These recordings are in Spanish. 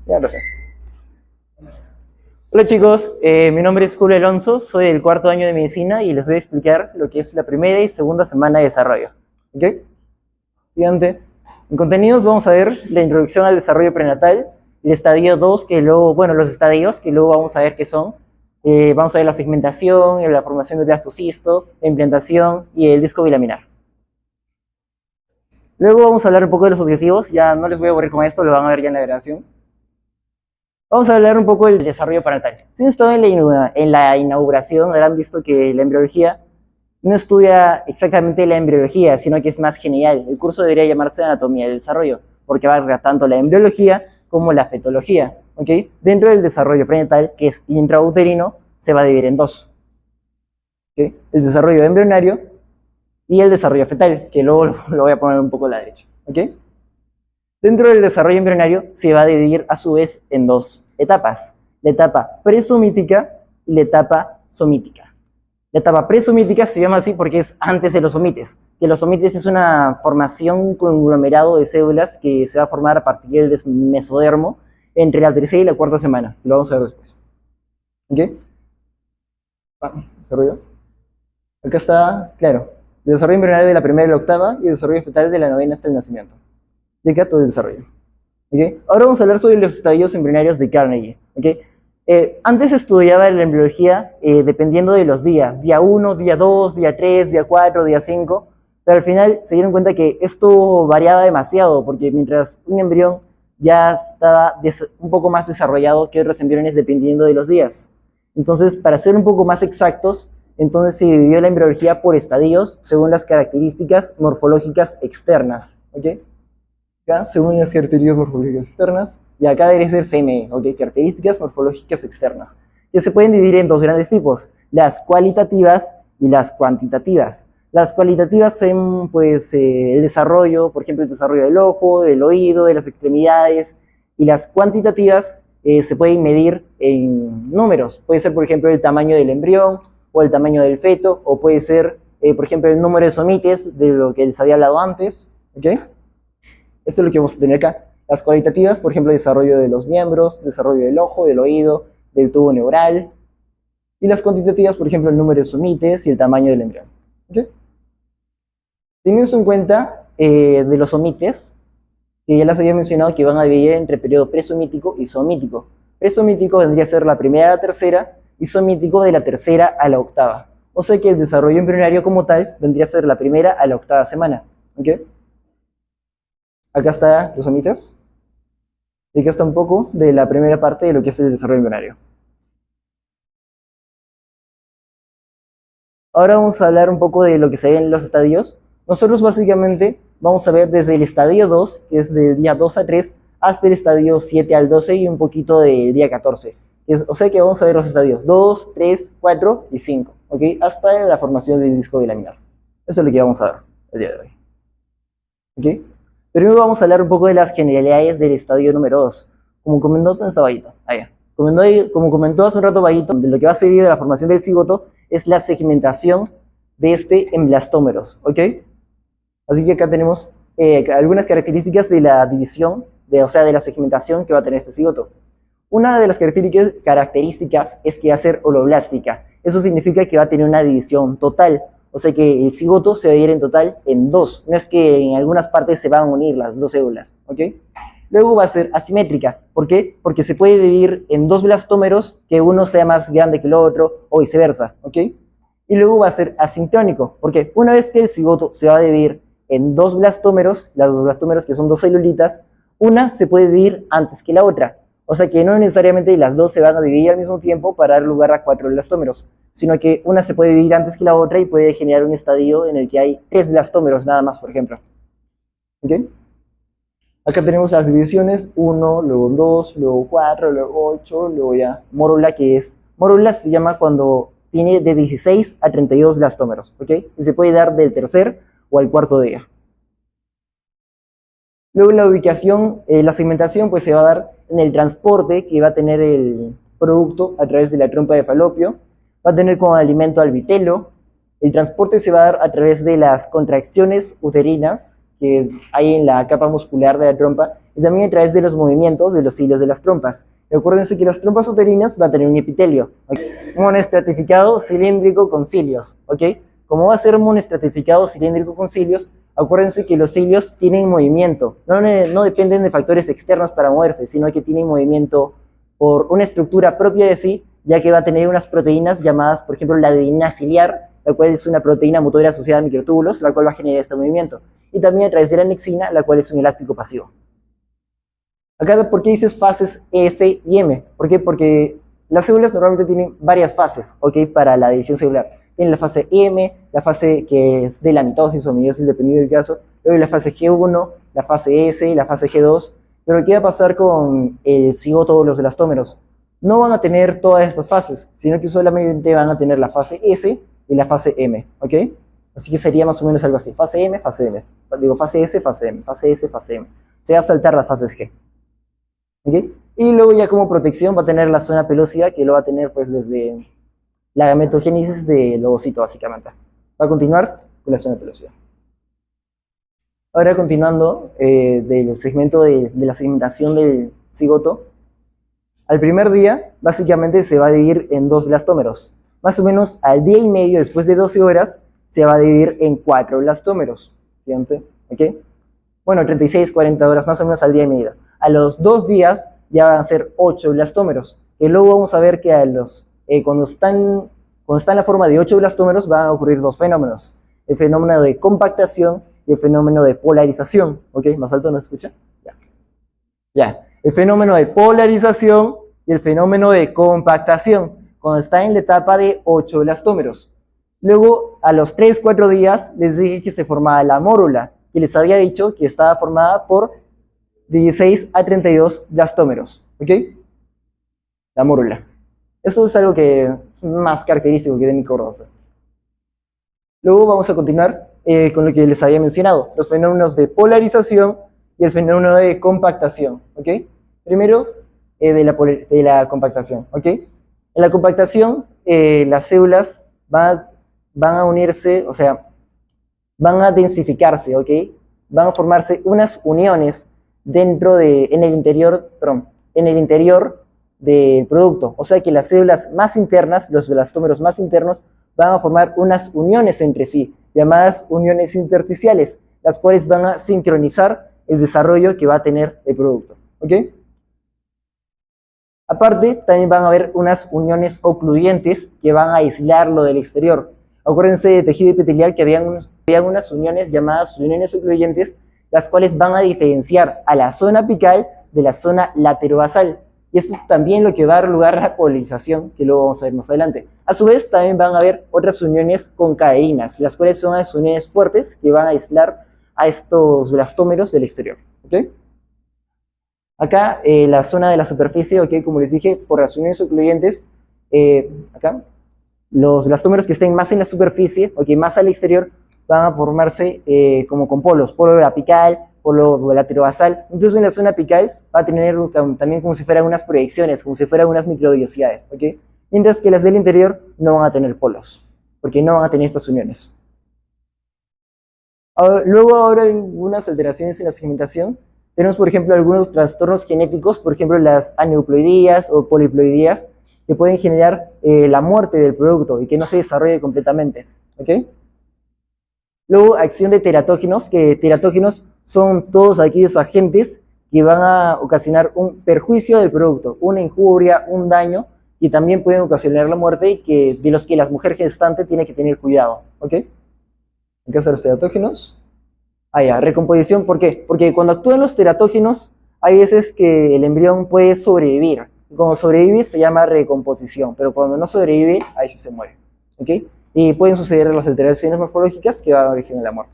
Ya lo sé. Hola chicos, mi nombre es Julio Alonso, soy del cuarto año de medicina y les voy a explicar lo que es la primera y segunda semana de desarrollo. ¿Ok? Siguiente. En contenidos vamos a ver la introducción al desarrollo prenatal, el estadio 2, que luego, bueno, los estadios, que luego vamos a ver qué son. Vamos a ver la segmentación, la formación del blastocisto, la implantación y el disco bilaminar. Luego vamos a hablar un poco de los objetivos, ya no les voy a aburrir con esto, lo van a ver ya en la grabación. Vamos a hablar un poco del desarrollo prenatal. Si han estado en la inauguración, habrán visto que la embriología no estudia exactamente la embriología, sino que es más general. El curso debería llamarse Anatomía del Desarrollo, porque abarca tanto la embriología como la fetología. ¿Okay? Dentro del desarrollo prenatal, que es intrauterino, se va a dividir en dos. ¿Okay? El desarrollo embrionario y el desarrollo fetal, que luego lo voy a poner un poco a la derecha. ¿Okay? Dentro del desarrollo embrionario se va a dividir a su vez en dos etapas, la etapa presomítica y la etapa somítica. La etapa presomítica se llama así porque es antes de los somites, que los somites es una formación conglomerado de células que se va a formar a partir del mesodermo entre la tercera y la cuarta semana, lo vamos a ver después. ¿Ok? Desarrollo. Acá está, claro, el desarrollo embrionario de la primera a la octava y el desarrollo fetal de la novena hasta el nacimiento. De acá todo el desarrollo. ¿Okay? Ahora vamos a hablar sobre los estadios embrionarios de Carnegie. ¿Okay? Antes estudiaba la embriología dependiendo de los días, día 1, día 2, día 3, día 4, día 5, pero al final se dieron cuenta que esto variaba demasiado, porque mientras un embrión ya estaba un poco más desarrollado que otros embriones dependiendo de los días. Entonces, para ser un poco más exactos, entonces se dividió la embriología por estadios según las características morfológicas externas. ¿Okay? Acá, según las características morfológicas externas, y acá debe ser CME, ¿ok? Características morfológicas externas, que se pueden dividir en dos grandes tipos, las cualitativas y las cuantitativas. Las cualitativas son, pues, el desarrollo, por ejemplo, el desarrollo del ojo, del oído, de las extremidades, y las cuantitativas se pueden medir en números. Puede ser, por ejemplo, el tamaño del embrión, o el tamaño del feto, o puede ser, por ejemplo, el número de somites, de lo que les había hablado antes, ¿ok? Esto es lo que vamos a tener acá. Las cualitativas, por ejemplo, el desarrollo de los miembros, desarrollo del ojo, del oído, del tubo neural. Y las cuantitativas, por ejemplo, el número de somites y el tamaño del embrión. ¿Okay? Teniendo en cuenta de los somites, que ya les había mencionado que van a dividir entre periodo presomítico y somítico. Presomítico vendría a ser la primera a la tercera y somítico de la tercera a la octava. O sea que el desarrollo embrionario como tal vendría a ser la primera a la octava semana. ¿Okay? Acá está los somites. Y acá está un poco de la primera parte de lo que es el desarrollo embrionario. Ahora vamos a hablar un poco de lo que se ve en los estadios. Nosotros básicamente vamos a ver desde el estadio 2, que es del día 2 a 3, hasta el estadio 7 al 12 y un poquito del día 14. O sea que vamos a ver los estadios 2, 3, 4 y 5, ¿ok? Hasta la formación del disco bilaminar. Eso es lo que vamos a ver el día de hoy. ¿Ok? Primero vamos a hablar un poco de las generalidades del estadio número 2. Como comentó, ¿dónde está Vaguito? Allá. Como comentó hace un rato Vaguito, de lo que va a seguir de la formación del cigoto es la segmentación de este en blastómeros, ¿ok? Así que acá tenemos algunas características de la división, o sea, de la segmentación que va a tener este cigoto. Una de las características es que va a ser holoblástica. Eso significa que va a tener una división total. O sea que el cigoto se va a dividir en total en dos. No es que en algunas partes se van a unir las dos células, ¿ok? Luego va a ser asimétrica. ¿Por qué? Porque se puede dividir en dos blastómeros, que uno sea más grande que el otro, o viceversa, ¿ok? Y luego va a ser asincrónico. Porque una vez que el cigoto se va a dividir en dos blastómeros, las dos blastómeros que son dos celulitas, una se puede dividir antes que la otra. O sea que no necesariamente las dos se van a dividir al mismo tiempo para dar lugar a 4 blastómeros, sino que una se puede dividir antes que la otra y puede generar un estadio en el que hay 3 blastómeros nada más, por ejemplo. ¿Ok? Acá tenemos las divisiones, 1, luego 2, luego 4, luego 8, luego ya mórula, mórula se llama cuando tiene de 16 a 32 blastómeros, ¿ok? Y se puede dar del tercer o al cuarto día. Luego la ubicación, la segmentación pues se va a dar en el transporte que va a tener el producto a través de la trompa de falopio, va a tener como alimento al vitelo. El transporte se va a dar a través de las contracciones uterinas que hay en la capa muscular de la trompa y también a través de los movimientos de los hilos de las trompas. Acuérdense que las trompas uterinas van a tener un epitelio, ¿okay? Un monoestratificado cilíndrico con cilios, ¿ok? Como va a ser un monoestratificado cilíndrico con cilios, acuérdense que los cilios tienen movimiento, no dependen de factores externos para moverse, sino que tienen movimiento por una estructura propia de sí, ya que va a tener unas proteínas llamadas, por ejemplo, la adenina ciliar, la cual es una proteína motora asociada a microtúbulos, la cual va a generar este movimiento, y también a través de la anexina, la cual es un elástico pasivo. Acá, ¿por qué dices fases S y M? ¿Por qué? Porque las células normalmente tienen varias fases, ¿ok? Para la división celular. Tienen la fase M, la fase que es de la mitosis o meiosis, dependiendo del caso, luego la fase G1, la fase S y la fase G2. Pero ¿qué va a pasar con el cigoto o los elastómeros? No van a tener todas estas fases, sino que solamente van a tener la fase S y la fase M, ¿ok? Así que sería más o menos algo así, fase M, fase M. Digo, fase S, fase M, fase S, fase M. Se va a saltar las fases G. ¿Okay? Y luego ya como protección va a tener la zona pelócida, que lo va a tener pues desde la gametogénesis del ovocito básicamente. Va a continuar con la zona pelósida. Ahora continuando del segmento de la segmentación del cigoto, al primer día básicamente se va a dividir en 2 blastómeros. Más o menos al día y medio, después de 12 horas, se va a dividir en 4 blastómeros. ¿Siguiente? ¿Ok? Bueno, 36, 40 horas, más o menos al día y medio. A los 2 días ya van a ser 8 blastómeros. Y luego vamos a ver que cuando están en la forma de 8 blastómeros van a ocurrir 2 fenómenos. El fenómeno de compactación y el fenómeno de polarización. ¿Ok? ¿Más alto no se escucha? Ya. El fenómeno de polarización y el fenómeno de compactación, cuando está en la etapa de 8 blastómeros. Luego, a los 3, 4 días, les dije que se formaba la mórula, y les había dicho que estaba formada por 16 a 32 blastómeros, ¿ok? La mórula. Eso es algo que es más característico que de mi cordosa. Luego vamos a continuar con lo que les había mencionado, los fenómenos de polarización y el fenómeno de compactación, ¿ok? Primero, de la compactación, ¿ok? En la compactación, las células van a unirse, o sea, van a densificarse, ¿ok? Van a formarse unas uniones en el interior del producto. O sea que las células más internas, los elastómeros más internos, van a formar unas uniones entre sí, llamadas uniones intersticiales, las cuales van a sincronizar el desarrollo que va a tener el producto, ¿ok? Aparte, también van a haber unas uniones ocluyentes que van a aislarlo del exterior. Acuérdense de tejido epitelial que habían unas uniones llamadas uniones ocluyentes, las cuales van a diferenciar a la zona apical de la zona laterobasal. Y eso es también lo que va a dar lugar a la polarización, que luego vamos a ver más adelante. A su vez, también van a haber otras uniones concaderinas, las cuales son las uniones fuertes que van a aislar a estos blastómeros del exterior, ¿ok? Acá, la zona de la superficie, ¿ok? Como les dije, por las uniones ocluyentes, acá, los blastómeros que estén más en la superficie, ¿ok? Más al exterior, van a formarse como con polos, polo apical, polo laterobasal. Incluso en la zona apical va a tener también como si fueran unas proyecciones, como si fueran unas microvellosidades, ¿ok? Mientras que las del interior no van a tener polos, porque no van a tener estas uniones. Luego hay algunas alteraciones en la segmentación. Tenemos, por ejemplo, algunos trastornos genéticos, por ejemplo, las aneuploidías o poliploidías, que pueden generar la muerte del producto y que no se desarrolle completamente, ¿ok? Luego, acción de teratógenos, que teratógenos son todos aquellos agentes que van a ocasionar un perjuicio del producto, una injuria, un daño, y también pueden ocasionar la muerte y de los que la mujer gestante tiene que tener cuidado, ¿ok? ¿En qué hacen los teratógenos? Ya, recomposición, ¿por qué? Porque cuando actúan los teratógenos, hay veces que el embrión puede sobrevivir. Y cuando sobrevive se llama recomposición, pero cuando no sobrevive, ahí sí se muere, ¿ok? Y pueden suceder las alteraciones morfológicas que van a dar origen a la muerte.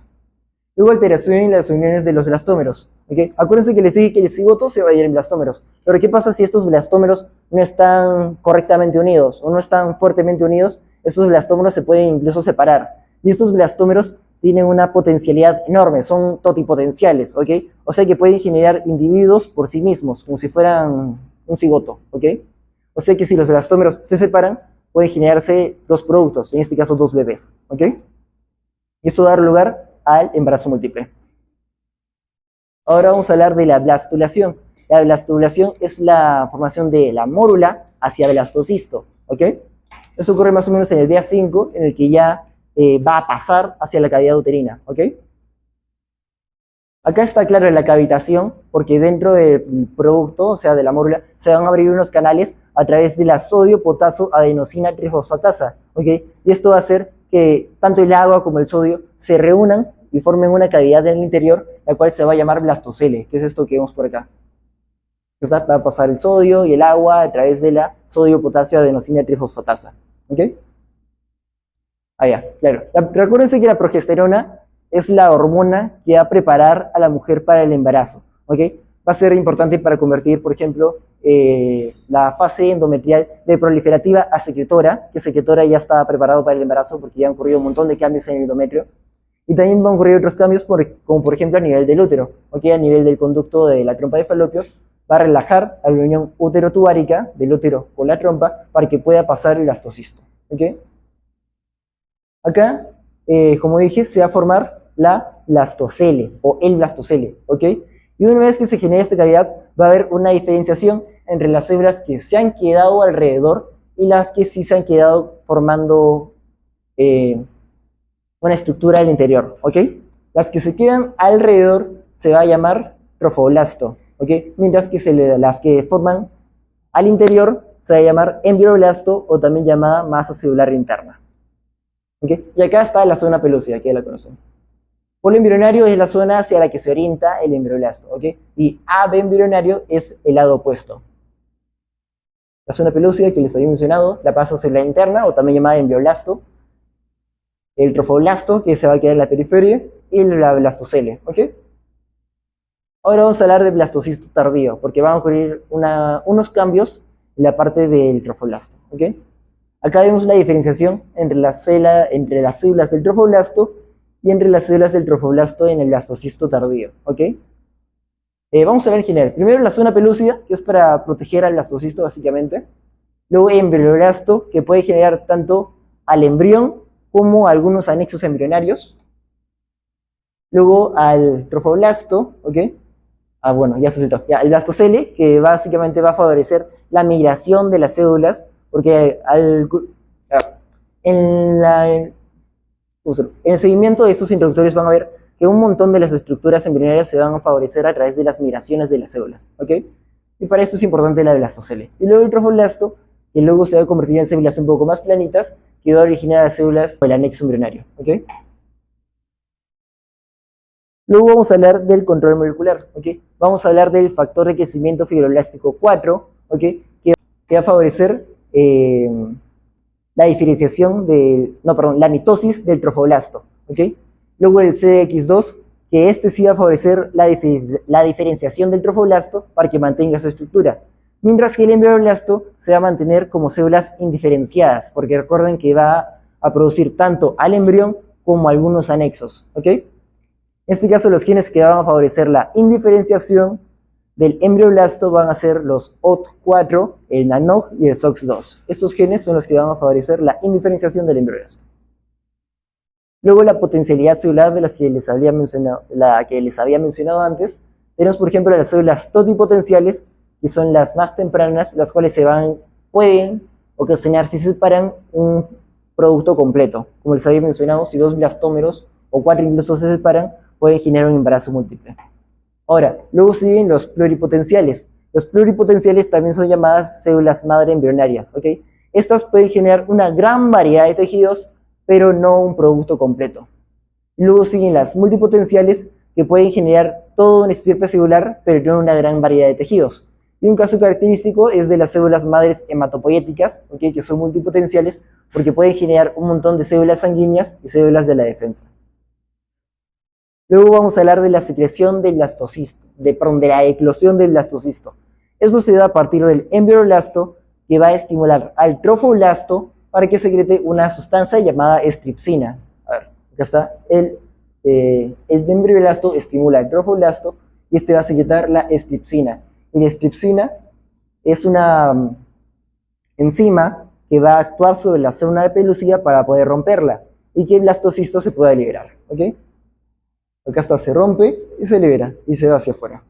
Luego, alteración en las uniones de los blastómeros, ¿ok? Acuérdense que les dije que el cigoto se va a ir en blastómeros, pero ¿qué pasa si estos blastómeros no están correctamente unidos o no están fuertemente unidos? Estos blastómeros se pueden incluso separar, y estos blastómeros tienen una potencialidad enorme, son totipotenciales, ¿ok? O sea que pueden generar individuos por sí mismos, como si fueran un cigoto, ¿ok? O sea que si los blastómeros se separan, pueden generarse 2 productos, en este caso 2 bebés, ¿ok? Y esto va a dar lugar al embarazo múltiple. Ahora vamos a hablar de la blastulación. La blastulación es la formación de la mórula hacia blastocisto, ¿ok? Eso ocurre más o menos en el día 5, en el que ya va a pasar hacia la cavidad uterina, ¿ok? Acá está claro la cavitación, porque dentro del producto, o sea, de la mórula, se van a abrir unos canales a través de la sodio-potaso-adenosina trifosfatasa, ¿ok? Y esto va a hacer que tanto el agua como el sodio se reúnan y formen una cavidad en el interior, la cual se va a llamar blastocele, que es esto que vemos por acá. Va a pasar el sodio y el agua a través de la sodio-potasio-adenosina trifosfatasa, ¿ok? Ah, ya, claro. Recuérdense que la progesterona es la hormona que va a preparar a la mujer para el embarazo, ¿ok? Va a ser importante para convertir, por ejemplo, la fase endometrial de proliferativa a secretora, que secretora ya está preparado para el embarazo porque ya han ocurrido un montón de cambios en el endometrio. Y también van a ocurrir otros cambios, como por ejemplo a nivel del útero, ¿ok? A nivel del conducto de la trompa de falopio, va a relajar a la unión útero-tubárica del útero con la trompa para que pueda pasar el blastocisto, ¿ok? Acá, como dije, se va a formar la blastocele o el blastocele, ¿ok? Y una vez que se genere esta cavidad, va a haber una diferenciación entre las células que se han quedado alrededor y las que sí se han quedado formando una estructura al interior, ¿ok? Las que se quedan alrededor se va a llamar trofoblasto, ¿ok? Mientras que las que forman al interior se va a llamar embrioblasto o también llamada masa celular interna. ¿Okay? Y acá está la zona pelúcida, que ya la conocen. Polo embrionario es la zona hacia la que se orienta el embrioblasto, ¿ok? Y AB embrionario es el lado opuesto. La zona pelúcida que les había mencionado, la masa celular interna, o también llamada embrioblasto, el trofoblasto, que se va a quedar en la periferia, y la blastocele, ¿ok? Ahora vamos a hablar de blastocisto tardío, porque van a ocurrir unos cambios en la parte del trofoblasto, ¿ok? Acá vemos una diferenciación entre las células del trofoblasto y entre las células del trofoblasto en el blastocisto tardío, ¿ok? Vamos a ver en general. Primero la zona pelúcida, que es para proteger al blastocisto básicamente. Luego embrioblasto, que puede generar tanto al embrión como algunos anexos embrionarios. Luego al trofoblasto, ¿ok? Ah, bueno, ya se soltó. Ya, el blastocele, que básicamente va a favorecer la migración de las células, porque en el seguimiento de estos introductorios van a ver que un montón de las estructuras embrionarias se van a favorecer a través de las migraciones de las células, ¿ok? Y para esto es importante la blastocele. Y luego el trofoblasto, que luego se va a convertir en células un poco más planitas, que va a originar las células del anexo embrionario, ¿ok? Luego vamos a hablar del control molecular, ¿ok? Vamos a hablar del factor de crecimiento fibroblástico 4, ¿ok? Que va a favorecer la diferenciación la mitosis del trofoblasto, ¿ok? Luego el CDX2, que este sí va a favorecer la diferenciación del trofoblasto para que mantenga su estructura, mientras que el embrioblasto se va a mantener como células indiferenciadas, porque recuerden que va a producir tanto al embrión como algunos anexos, ¿ok? En este caso, los genes que van a favorecer la indiferenciación del embrioblasto van a ser los OT4, el NANOG y el SOX2. Estos genes son los que van a favorecer la indiferenciación del embrioblasto. Luego la potencialidad celular de las que les había mencionado antes. Tenemos, por ejemplo, las células totipotenciales, que son las más tempranas, las cuales pueden ocasionar, si se separan, un producto completo. Como les había mencionado, si 2 blastómeros o 4 incluso se separan, pueden generar un embarazo múltiple. Ahora, luego siguen los pluripotenciales. Los pluripotenciales también son llamadas células madre embrionarias, ¿ok? Estas pueden generar una gran variedad de tejidos, pero no un producto completo. Luego siguen las multipotenciales, que pueden generar toda una estirpe celular, pero no una gran variedad de tejidos. Y un caso característico es de las células madres hematopoyéticas, ¿ok? Que son multipotenciales, porque pueden generar un montón de células sanguíneas y células de la defensa. Luego vamos a hablar de la secreción del blastocisto, de la eclosión del blastocisto. Eso se da a partir del embrioblasto, que va a estimular al trofoblasto para que secrete una sustancia llamada estripsina. A ver, acá está. El embrioblasto estimula al trofoblasto y este va a secretar la estripsina. Y la estripsina es una enzima que va a actuar sobre la zona de pelúcida para poder romperla y que el blastocisto se pueda liberar, ¿ok? Acá está, se rompe y se libera y se va hacia afuera.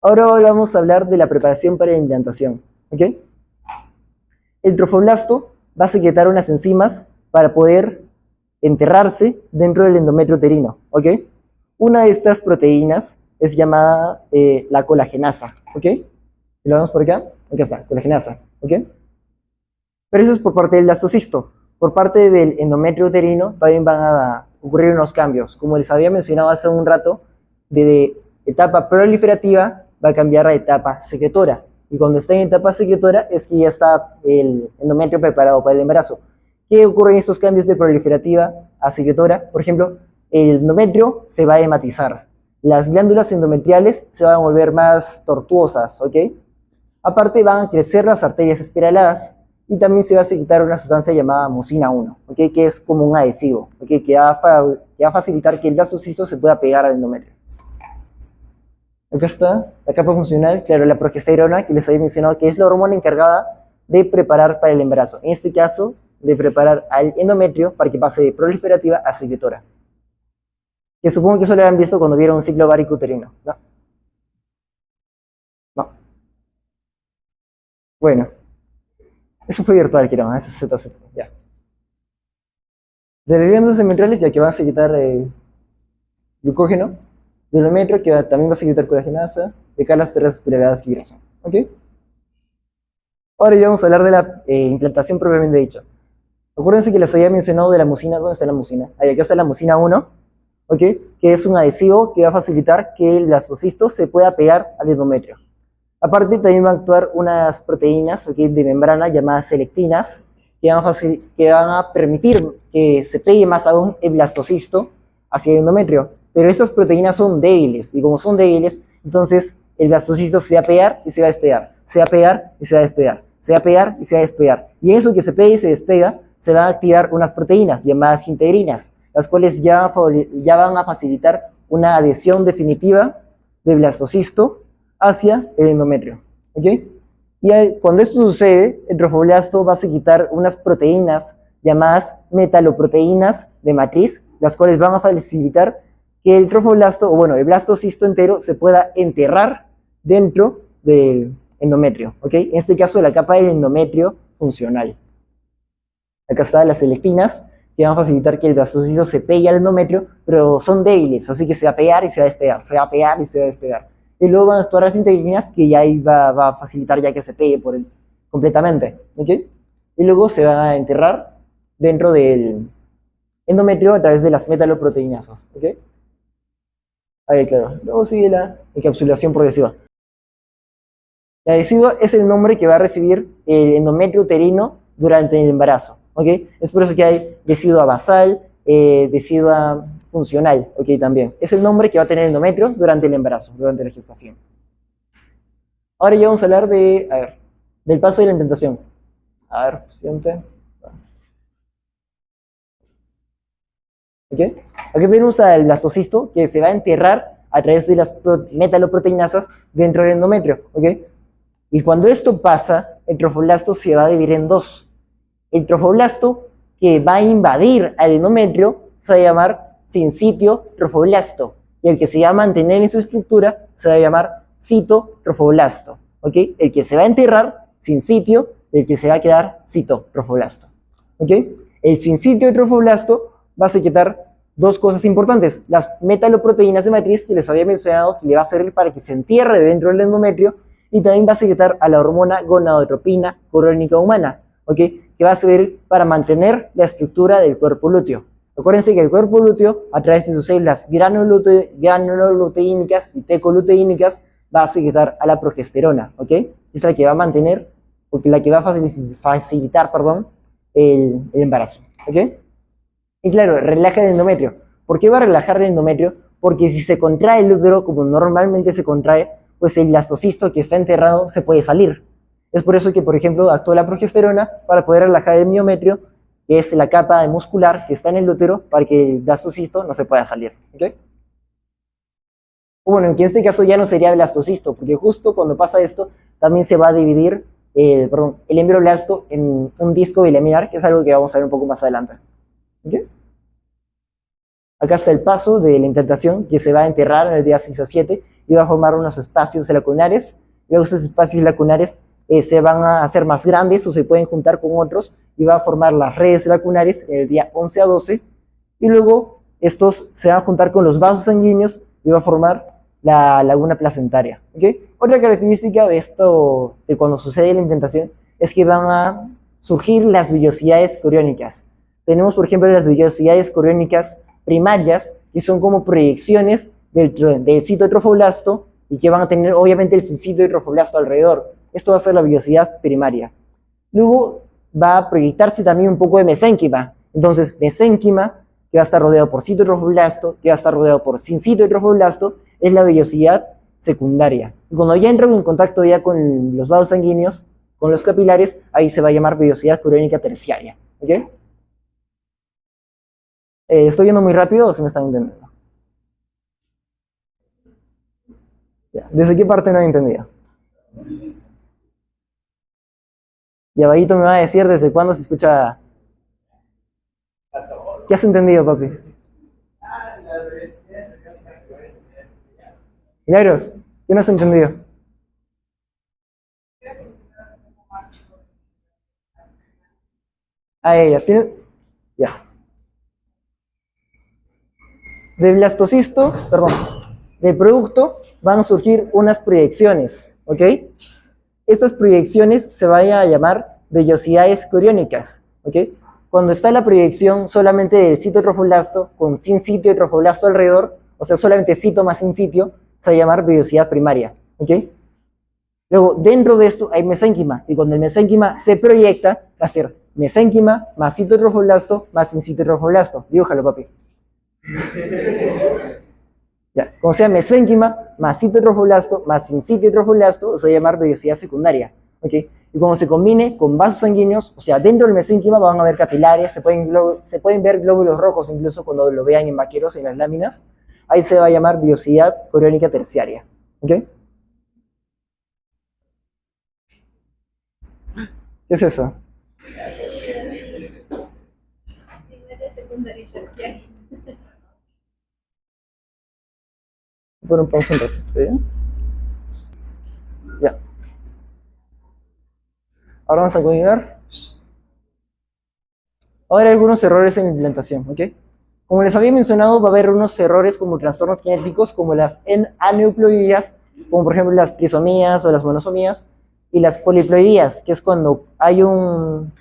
Ahora vamos a hablar de la preparación para la implantación. ¿Ok? El trofoblasto va a secretar unas enzimas para poder enterrarse dentro del endometrio uterino. ¿Ok? Una de estas proteínas es llamada la colagenasa. ¿Ok? ¿Lo vemos por acá? Acá está, colagenasa. ¿Ok? Pero eso es por parte del blastocisto. Por parte del endometrio uterino también van a ocurrir unos cambios. Como les había mencionado hace un rato, de etapa proliferativa va a cambiar a etapa secretora. Y cuando está en etapa secretora es que ya está el endometrio preparado para el embarazo. ¿Qué ocurre en estos cambios de proliferativa a secretora? Por ejemplo, el endometrio se va a hematizar. Las glándulas endometriales se van a volver más tortuosas, ¿ok? Aparte van a crecer las arterias espiraladas y también se va a secretar una sustancia llamada mucina 1, ¿okay? Que es como un adhesivo, ¿okay? Que va a facilitar que el blastocisto se pueda pegar al endometrio. Acá está la capa funcional, claro, la progesterona que les había mencionado, que es la hormona encargada de preparar para el embarazo. En este caso, de preparar al endometrio para que pase de proliferativa a secretora. Que supongo que eso lo habrán visto cuando vieron un ciclo ovárico uterino, ¿no? No. Bueno, eso fue virtual, quiero, eso es ZZ, ya. De glándulas endometriales, ya que van a secretar glucógeno, del endometrio, que también va a secretar colagenasa, de acá las terrazas espiraladas que ingresan, ¿ok? Ahora ya vamos a hablar de la implantación propiamente dicha. Acuérdense que les había mencionado de la mucina. ¿Dónde está la mucina? Ahí, acá está la mucina 1, ¿ok? Que es un adhesivo que va a facilitar que el blastocisto se pueda pegar al endometrio. Aparte, también van a actuar unas proteínas, ¿ok? De membrana llamadas selectinas, que van a permitir que se pegue más aún el blastocisto hacia el endometrio. Pero estas proteínas son débiles, y como son débiles, entonces el blastocisto se va a pegar y se va a despegar, se va a pegar y se va a despegar, se va a pegar y se va a despegar. Y en eso que se pega y se despega, se van a activar unas proteínas llamadas integrinas, las cuales ya van a facilitar una adhesión definitiva del blastocisto hacia el endometrio. ¿Ok? Y cuando esto sucede, el trofoblasto va a secretar unas proteínas llamadas metaloproteínas de matriz, las cuales van a facilitar que el trofoblasto, o bueno, el blastocisto entero se pueda enterrar dentro del endometrio. ¿Ok? En este caso, la capa del endometrio funcional. Acá están las selectinas, que van a facilitar que el blastocisto se pegue al endometrio, pero son débiles, así que se va a pegar y se va a despegar, se va a pegar y se va a despegar. Y luego van a actuar las integrinas, que ya ahí va a facilitar ya que se pegue por él completamente, ¿ok? Y luego se va a enterrar dentro del endometrio a través de las metaloproteinasas, ¿ok? Ahí, claro. Luego sigue la encapsulación progresiva. La adhesiva es el nombre que va a recibir el endometrio uterino durante el embarazo, ¿ok? Es por eso que hay decidua basal, decidua funcional, ¿ok? También. Es el nombre que va a tener el endometrio durante el embarazo, durante la gestación. Ahora ya vamos a hablar del paso de la implantación. A ver, siguiente. ¿Ok? Aquí tenemos al blastocisto que se va a enterrar a través de las metaloproteinasas dentro del endometrio, ¿ok? Y cuando esto pasa, el trofoblasto se va a dividir en dos. El trofoblasto que va a invadir al endometrio se va a llamar sincitio trofoblasto. Y el que se va a mantener en su estructura se va a llamar citotrofoblasto. ¿Ok? El que se va a enterrar, sincitio, y el que se va a quedar, citotrofoblasto. ¿Ok? El sincitio trofoblasto va a secretar dos cosas importantes. Las metaloproteínas de matriz que les había mencionado, que le va a servir para que se entierre dentro del endometrio, y también va a secretar a la hormona gonadotropina corónica humana, ¿ok? Que va a servir para mantener la estructura del cuerpo lúteo. Acuérdense que el cuerpo lúteo, a través de sus células granuloproteínicas y tecoluteínicas, va a secretar a la progesterona, ¿ok? Es la que va a mantener, porque la que va a facilitar, el embarazo, ¿ok? Y claro, relaja el endometrio. ¿Por qué va a relajar el endometrio? Porque si se contrae el útero, como normalmente se contrae, pues el blastocisto que está enterrado se puede salir. Es por eso que, por ejemplo, actúa la progesterona para poder relajar el miometrio, que es la capa muscular que está en el útero, para que el blastocisto no se pueda salir. ¿Okay? Bueno, en este caso ya no sería blastocisto, porque justo cuando pasa esto, también se va a dividir el embrioblasto en un disco bilaminar, que es algo que vamos a ver un poco más adelante. ¿Okay? Acá está el paso de la implantación que se va a enterrar en el día 6 a 7 y va a formar unos espacios lacunares. Luego estos espacios lacunares se van a hacer más grandes o se pueden juntar con otros y va a formar las redes lacunares en el día 11 a 12. Y luego estos se van a juntar con los vasos sanguíneos y va a formar la laguna placentaria. ¿Okay? Otra característica de esto, de cuando sucede la implantación, es que van a surgir las vellosidades coriónicas. Tenemos, por ejemplo, las vellosidades coriónicas primarias, que son como proyecciones del citotrofoblasto y que van a tener, obviamente, el citotrofoblasto alrededor. Esto va a ser la vellosidad primaria. Luego va a proyectarse también un poco de mesénquima. Entonces, mesénquima, que va a estar rodeado por citotrofoblasto, que va a estar rodeado por sin citotrofoblasto, es la vellosidad secundaria. Y cuando ya entran en contacto ya con los vasos sanguíneos, con los capilares, ahí se va a llamar vellosidad coriónica terciaria. ¿Ok? ¿Estoy yendo muy rápido o se me están entendiendo? Ya. ¿Desde qué parte no he entendido? Y abajito me va a decir desde cuándo se escucha. ¿Qué has entendido, papi? Milagros, ¿qué no has entendido? Ah, ella, ¿tienes? Ya. Del blastocisto, perdón, del producto van a surgir unas proyecciones, ¿ok? Estas proyecciones se van a llamar vellosidades coriónicas, ¿ok? Cuando está la proyección solamente del citotrofoblasto con sin sitio de trofoblasto alrededor, o sea, solamente cito más sin sitio, se va a llamar vellosidad primaria, ¿ok? Luego, dentro de esto hay mesénquima, y cuando el mesénquima se proyecta, va a ser mesénquima más citotrofoblasto más sin citotrofoblasto. Dibújalo, papi. Ya, como sea mesénquima más citotrofoblasto más sin citotrofoblasto, se va a llamar vellosidad secundaria, ¿ok? Y cuando se combine con vasos sanguíneos, o sea, dentro del mesénquima van a haber capilares, se pueden ver glóbulos rojos incluso cuando lo vean en vaqueros, en las láminas, ahí se va a llamar vellosidad coriónica terciaria, ¿ok? ¿Qué es eso? Por un pausa un ratito, ¿ya? Ya. Ahora vamos a continuar. Ahora hay algunos errores en implantación, ¿ok? Como les había mencionado, va a haber unos errores como trastornos genéticos, como las aneuploidías, como por ejemplo las trisomías o las monosomías, y las poliploidías, que es cuando hay un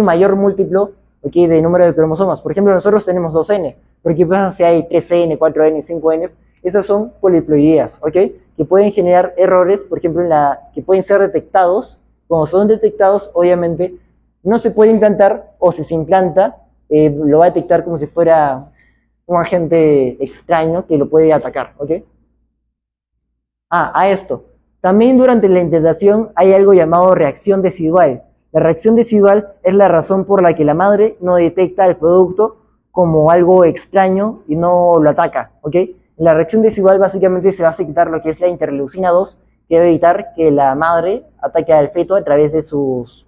mayor múltiplo, ¿okay?, de número de cromosomas. Por ejemplo, nosotros tenemos 2N, pero ¿qué pasa si hay 3N, 4N, 5N? Esas son poliploidías, ¿ok? Que pueden generar errores, por ejemplo, que pueden ser detectados. Cuando son detectados, obviamente, no se puede implantar, o si se implanta, lo va a detectar como si fuera un agente extraño que lo puede atacar, ¿ok? A esto. También durante la implantación hay algo llamado reacción decidual. La reacción decidual es la razón por la que la madre no detecta el producto como algo extraño y no lo ataca, ¿ok? La reacción decidual básicamente se va a secretar lo que es la interleucina 2, que debe evitar que la madre ataque al feto a través de sus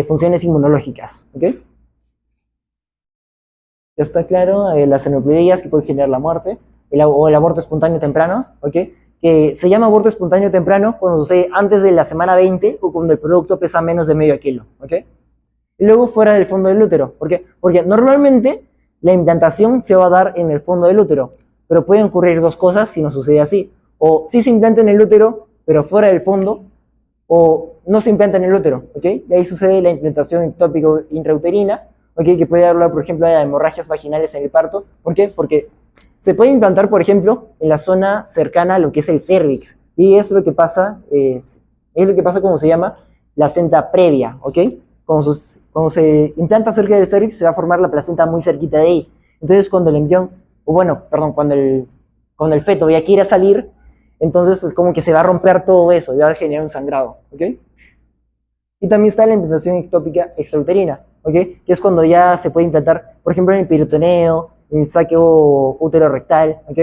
funciones inmunológicas, ¿ok? ¿Ya está claro? Las aneuploidías que pueden generar la muerte, o el aborto espontáneo temprano, ¿ok? Que se llama aborto espontáneo temprano cuando sucede antes de la semana 20 o cuando el producto pesa menos de medio kilo, ¿ok? Y luego fuera del fondo del útero, ¿por qué? Porque normalmente la implantación se va a dar en el fondo del útero, pero pueden ocurrir dos cosas si no sucede así. O sí se implanta en el útero, pero fuera del fondo, o no se implanta en el útero, ¿ok? Y ahí sucede la implantación ectópico intrauterina, ¿ok? Que puede dar lugar, por ejemplo, a hemorragias vaginales en el parto. ¿Por qué? Porque se puede implantar, por ejemplo, en la zona cercana a lo que es el cérvix, y es lo que pasa, es lo que pasa cuando se llama placenta previa, ¿ok? Cuando se implanta cerca del cérvix se va a formar la placenta muy cerquita de ahí. Entonces cuando el embrión, o bueno, perdón, cuando el feto ya quiera salir, entonces es como que se va a romper todo eso y va a generar un sangrado, ¿ok? Y también está la implantación ectópica extrauterina, ¿ok? Que es cuando ya se puede implantar, por ejemplo, en el peritoneo, en el saco útero rectal, ¿ok?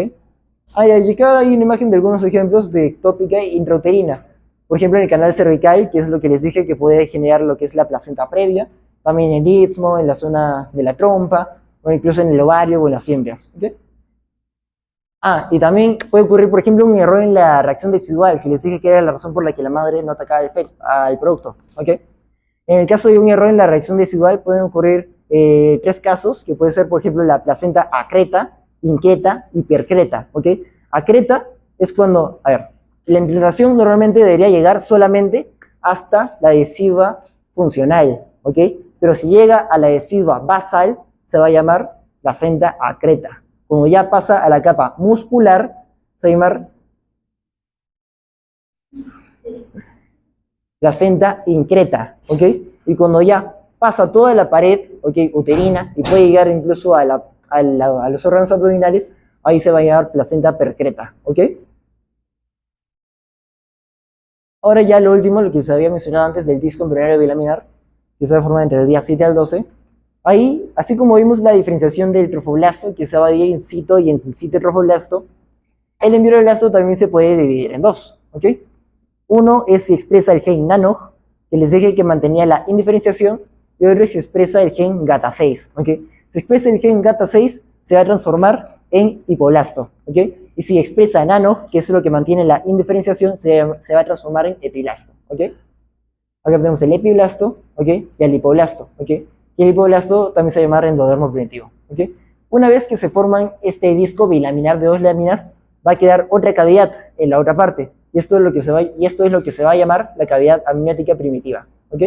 Y acá hay una imagen de algunos ejemplos de ectópica intrauterina. Por ejemplo, en el canal cervical, que es lo que les dije que puede generar lo que es la placenta previa, también en el istmo, en la zona de la trompa, o incluso en el ovario o en las hembras. ¿Okay? Ah, y también puede ocurrir, por ejemplo, un error en la reacción desigual, que les dije que era la razón por la que la madre no atacaba al producto. ¿Okay? En el caso de un error en la reacción desigual, pueden ocurrir 3 casos, que puede ser, por ejemplo, la placenta acreta, inquieta y percreta. ¿Okay? Acreta es cuando, a ver, la implantación normalmente debería llegar solamente hasta la decidua funcional, ¿ok? Pero si llega a la decidua basal, se va a llamar placenta acreta. Cuando ya pasa a la capa muscular, se va a llamar placenta increta, ¿ok? Y cuando ya pasa toda la pared, ¿ok? Uterina, y puede llegar incluso a los órganos abdominales, ahí se va a llamar placenta percreta, ¿ok? Ahora ya lo último, lo que se había mencionado antes del disco embrionario bilaminar, que se va a formar entre el día 7 al 12. Ahí, así como vimos la diferenciación del trofoblasto, que se va a dividir en cito y en sincito trofoblasto, el embrioblasto también se puede dividir en 2, ¿ok? Uno es si expresa el gen NANOG, que les dije que mantenía la indiferenciación, y otro es si expresa el gen GATA6, ¿ok? Si expresa el gen GATA6, se va a transformar en hipoblasto, ¿ok? Y si expresa NANOG, que es lo que mantiene la indiferenciación, se va a transformar en epiblasto, ¿ok? Acá tenemos el epiblasto, ¿ok? Y el hipoblasto, ¿ok? Y el hipoblasto también se va a llamar endodermo primitivo, ¿ok? Una vez que se forman este disco bilaminar de 2 láminas, va a quedar otra cavidad en la otra parte, y esto es lo que se va a llamar la cavidad amniótica primitiva, ¿ok?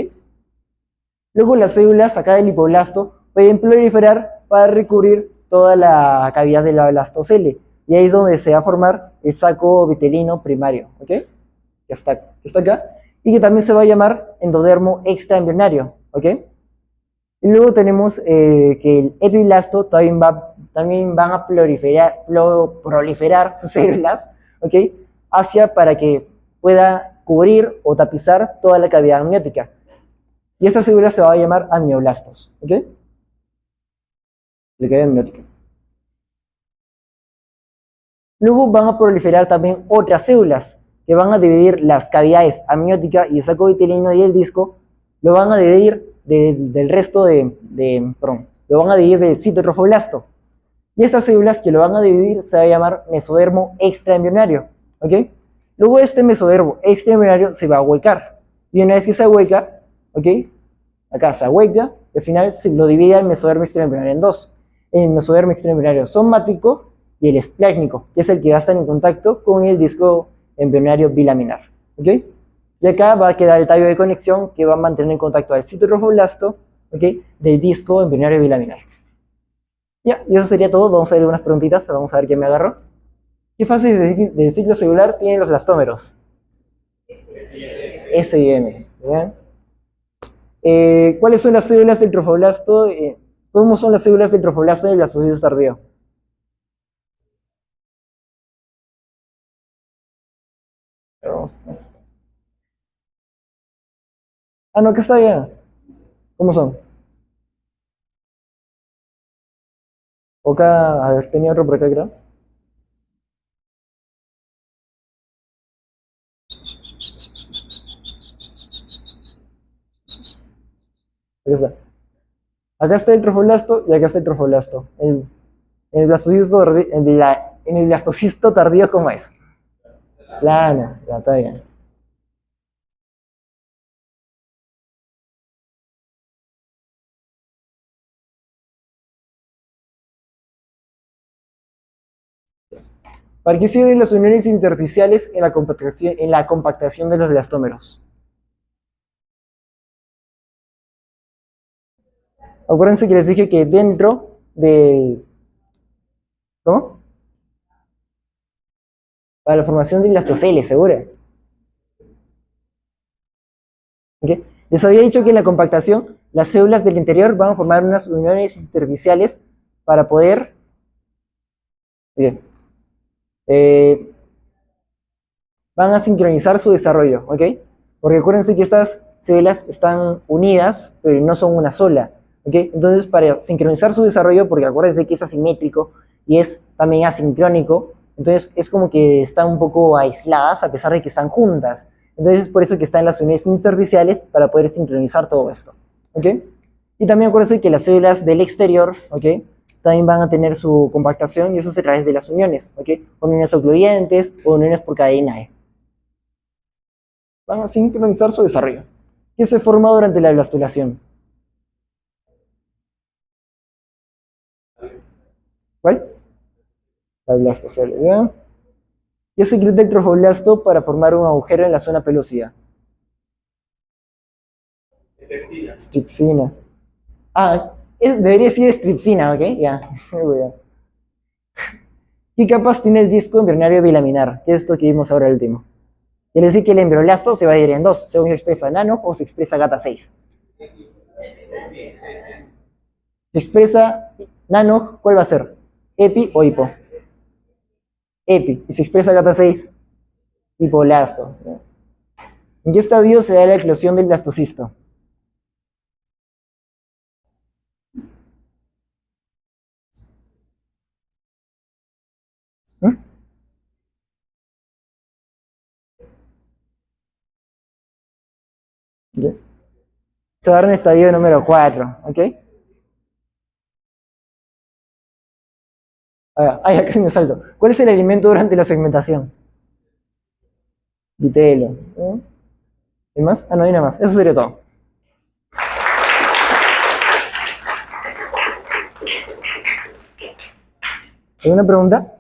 Luego las células acá del hipoblasto pueden proliferar para recubrir toda la cavidad de la blastocele, y ahí es donde se va a formar el saco vitelino primario, ¿ok? Que está acá, y que también se va a llamar endodermo extraembrionario, ¿ok? Y luego tenemos que el epiblasto también van a proliferar sus células, ¿ok? Para que pueda cubrir o tapizar toda la cavidad amniótica. Y esta célula se va a llamar amnioblastos, ¿ok? La cavidad amniótica. Luego van a proliferar también otras células que van a dividir las cavidades amniótica y el saco vitelino y el disco, lo van a dividir del resto lo van a dividir del citotrofoblasto. Y estas células que lo van a dividir se va a llamar mesodermo extraembrionario, ¿ok? Luego este mesodermo extraembrionario se va a huecar. Y una vez que se hueca, ¿ok? Acá se hueca, y al final se lo divide el mesodermo extraembrionario en 2. El mesodermo extraembrionario somático y el esplácnico, que es el que va a estar en contacto con el disco embrionario bilaminar, ¿ok? Y acá va a quedar el tallo de conexión que va a mantener en contacto al citotrofoblasto, ¿ok? Del disco embrionario bilaminar. Ya, y eso sería todo. Vamos a ver unas preguntitas, pero vamos a ver qué me agarro. ¿Qué fase del ciclo celular tienen los blastómeros? S y M. ¿Bien? ¿Cuáles son las células del trofoblasto? ¿Cómo son las células del trofoblasto del blastocisto tardío? Ah, no, que está bien. ¿Cómo son? O acá, a ver, tenía otro por acá, creo. Acá está. Acá está el trofoblasto y acá está el trofoblasto. En el blastocisto tardío, en el blastocisto tardío, ¿cómo es? Plana, ya está bien. ¿Para qué sirven las uniones intersticiales en la compactación de los blastómeros? Acuérdense que les dije que dentro del... ¿Cómo? Para la formación de blastoceles, seguro. ¿Okay? Les había dicho que en la compactación las células del interior van a formar unas uniones intersticiales para poder... Bien, van a sincronizar su desarrollo, ¿ok? Porque acuérdense que estas células están unidas, pero no son una sola, ¿ok? Entonces, para sincronizar su desarrollo, porque acuérdense que es asimétrico y es también asincrónico, entonces es como que están un poco aisladas a pesar de que están juntas. Entonces es por eso que están las uniones intersticiales para poder sincronizar todo esto, ¿ok? Y también acuérdense que las células del exterior, ¿ok? también van a tener su compactación y eso es a través de las uniones, ¿ok? Uniones ocluyentes o uniones por cadena E. Van a sincronizar su desarrollo. ¿Qué se forma durante la blastulación? ¿Cuál? La blastocélula. ¿Qué secreta el trofoblasto para formar un agujero en la zona pelúcida? Stripsina. Ah, debería decir stripsina, ¿ok? Ya. Muy bien. ¿Qué capas tiene el disco embrionario bilaminar? Que es esto que vimos ahora el último. Quiere decir que el embriolasto se va a dividir en dos, según se expresa nano o se expresa gata 6. Se expresa nano, ¿cuál va a ser? ¿Epi o hipo? Epi. Y se expresa gata 6, hipoblasto. ¿En qué estadio se da la eclosión del blastocisto? ¿Mm? ¿Ya? Se va a dar en estadio número 4, ¿ok? Ya casi me salto. ¿Cuál es el alimento durante la segmentación? Vitelo. ¿Mm? ¿Hay más? Ah, no hay nada más. Eso sería todo. ¿Alguna pregunta?